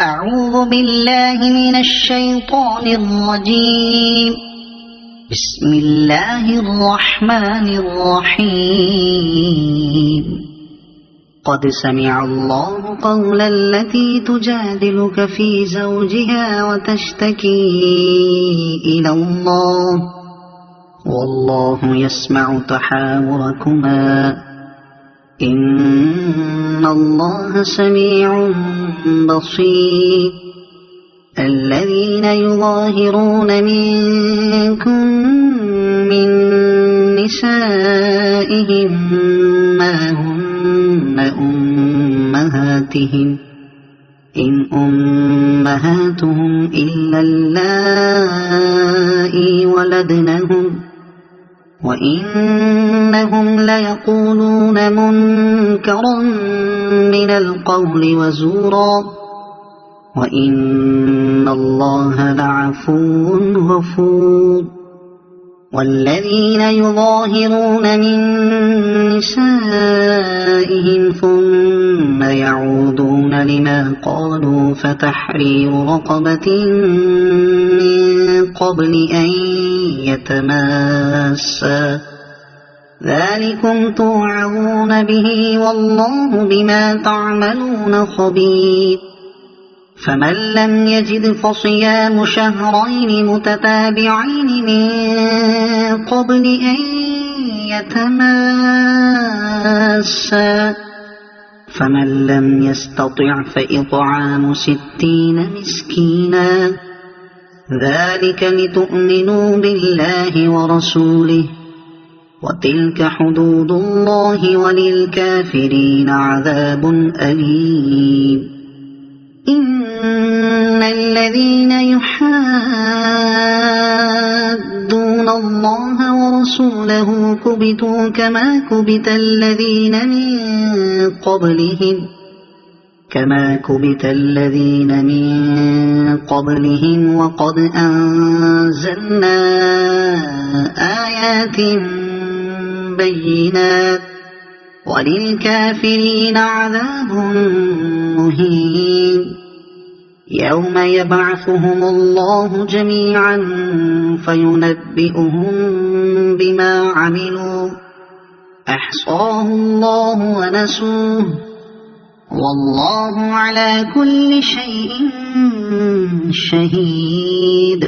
أعوذ بالله من الشيطان الرجيم. بسم الله الرحمن الرحيم. قد سمع الله قول التي تجادلك في زوجها وتشتكي إلى الله والله يسمع تحاوركما إن الله سميع بصير. الذين يظاهرون منكم من نسائهم ما هن أمهاتهم إن أمهاتهم إلا اللائي ولدنهم وإنهم ليقولون منكرا من القول وزورا وإن الله لعفو غفور. والذين يظاهرون من نسائهم ثم يعودون لما قالوا فتحرير رقبة من قبل أن يتماسا ذلكم توعظون به والله بما تعملون خبير. فمن لم يجد فصيام شهرين متتابعين من قبل أن يتماسا فمن لم يستطع فإطعام 60 مسكينا ذلك لتؤمنوا بالله ورسوله وتلك حدود الله وللكافرين عذاب أليم. إن الذين يحادون الله ورسوله كبتوا كما كبت الذين من قبلهم وقد أنزلنا آيات بينات وللكافرين عذاب مهين. يوم يبعثهم الله جميعا فينبئهم بما عملوا أحصاه الله ونسوه والله على كل شيء شهيد.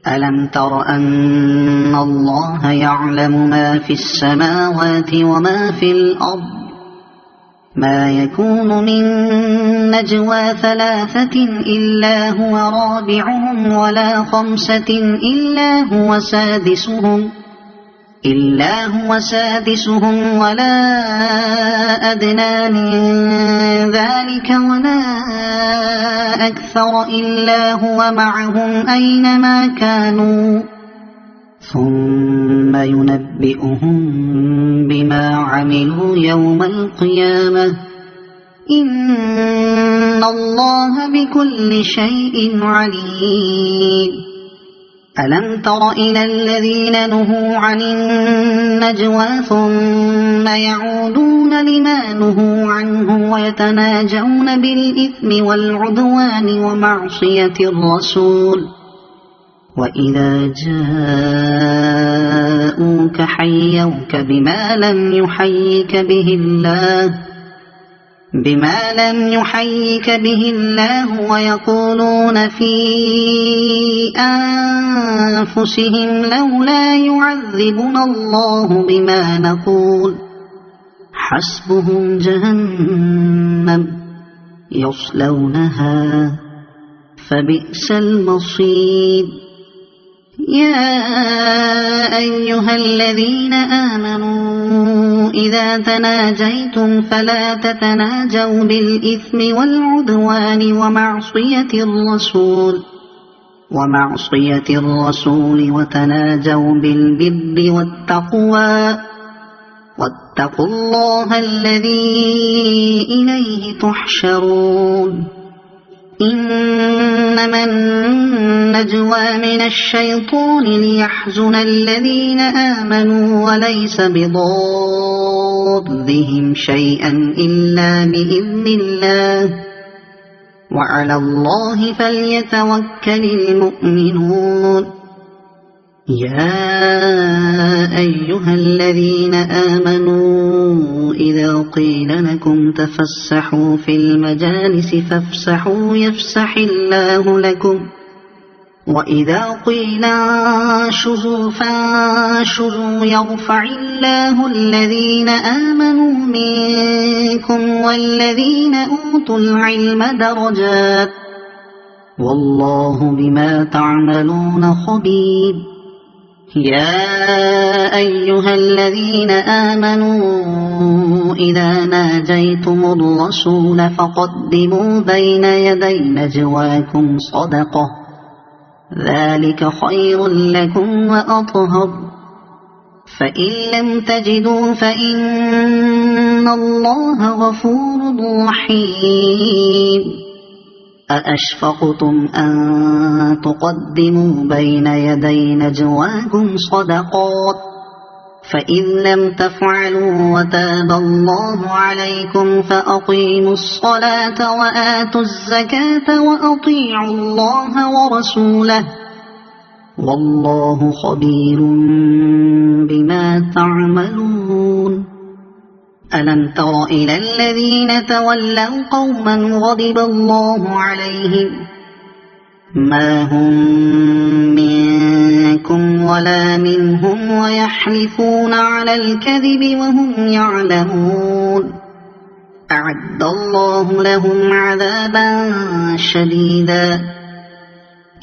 ألم تر أن الله يعلم ما في السماوات وما في الأرض ما يكون من نجوى 3 إلا هو رابعهم ولا 5 إلا هو سادسهم ولا أدنى من ذلك ولا أكثر إلا هو معهم أينما كانوا ثم ينبئهم بما عملوا يوم القيامة إن الله بكل شيء عليم. ألم تر إلى الذين نهوا عن النجوى ثم يعودون لما نهوا عنه ويتناجون بالإثم والعدوان ومعصية الرسول وإذا جاءوك حيوك بما لم يحيك به الله ويقولون في أنفسهم لولا يعذبنا الله بما نقول حسبهم جهنم يصلونها فبئس المصير. يا أيها الذين آمنوا إذا تناجيتم فلا تتناجوا بالإثم والعدوان ومعصية الرسول وتناجوا بالبر والتقوى واتقوا الله الذي إليه تحشرون. إنما النجوى من الشيطان ليحزن الذين آمنوا وليس بضارهم شيئا إلا بإذن الله وعلى الله فليتوكل المؤمنون يا أيها الذين آمنوا إذا قيل لكم تفسحوا في المجالس فافسحوا يفسح الله لكم وإذا قيل انشزوا فانشزوا يرفع الله الذين آمنوا منكم والذين أوتوا العلم درجات والله بما تعملون خبير يا أيها الذين آمنوا إذا ناجيتم الرسول فقدموا بين يدي نجواكم صدقة ذلك خير لكم وأطهر فإن لم تجدوا فإن الله غفور رحيم أأشفقتم أن تقدموا بين يدي نجواكم صدقات فإن لم تفعلوا وتاب الله عليكم فأقيموا الصلاة وآتوا الزكاة وأطيعوا الله ورسوله والله خبير بما تعملون ألم تر إلى الذين تولوا قوما غضب الله عليهم ما هم منكم ولا منهم ويحلفون على الكذب وهم يعلمون أعد الله لهم عذابا شديدا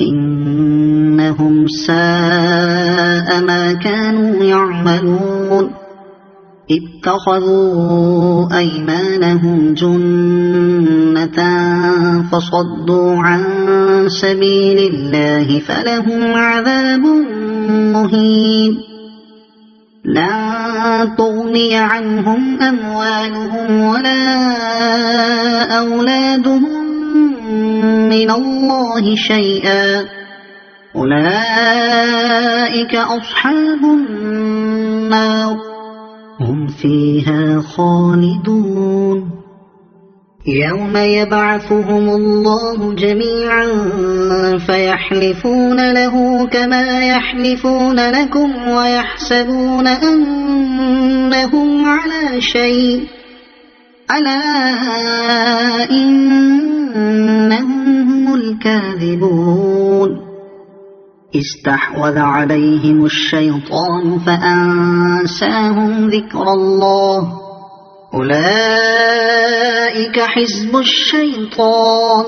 إنهم ساء ما كانوا يعملون اتخذوا أيمانهم جنة فصدوا عن سبيل الله فلهم عذاب مهين لا تغني عنهم أموالهم ولا أولادهم من الله شيئا أولئك أصحاب النار هم فيها خالدون يوم يبعثهم الله جميعا فيحلفون له كما يحلفون لكم ويحسبون أنهم على شيء ألا إنهم هم الكاذبون استحوذ عليهم الشيطان فأنساهم ذكر الله أولئك حزب الشيطان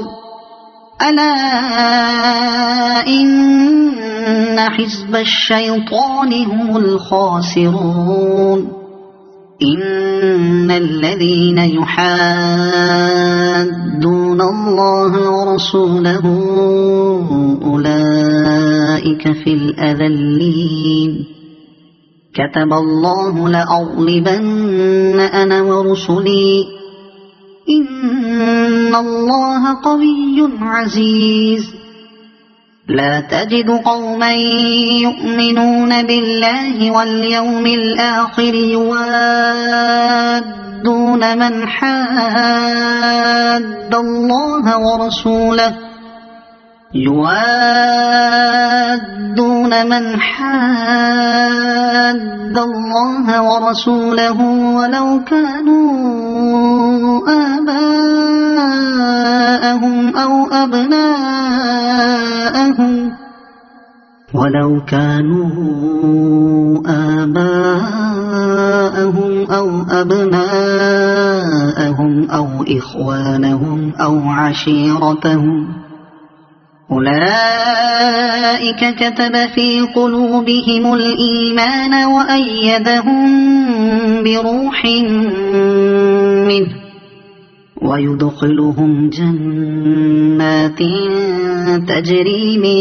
ألا إن حزب الشيطان هم الخاسرون إن الذين يحادون الله ورسوله أولئك في الأذلين كتب الله لأغلبن أنا ورسلي إن الله قوي عزيز لا تجد قوما يؤمنون بالله واليوم الآخر يوادون من حاد الله ورسوله ولو كانوا آباءهم أو أبناءهم أو إخوانهم أو عشيرتهم أولئك كتب في قلوبهم الإيمان وأيدهم بروح منه ويدخلهم جنات تجري من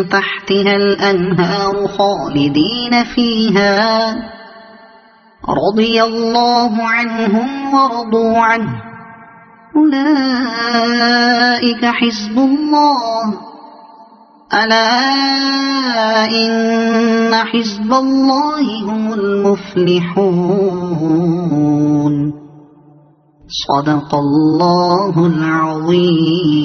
تحتها الأنهار خالدين فيها رضي الله عنهم ورضوا عنه أولئك حزب الله ألا إن حزب الله هم المفلحون صدق الله العظيم.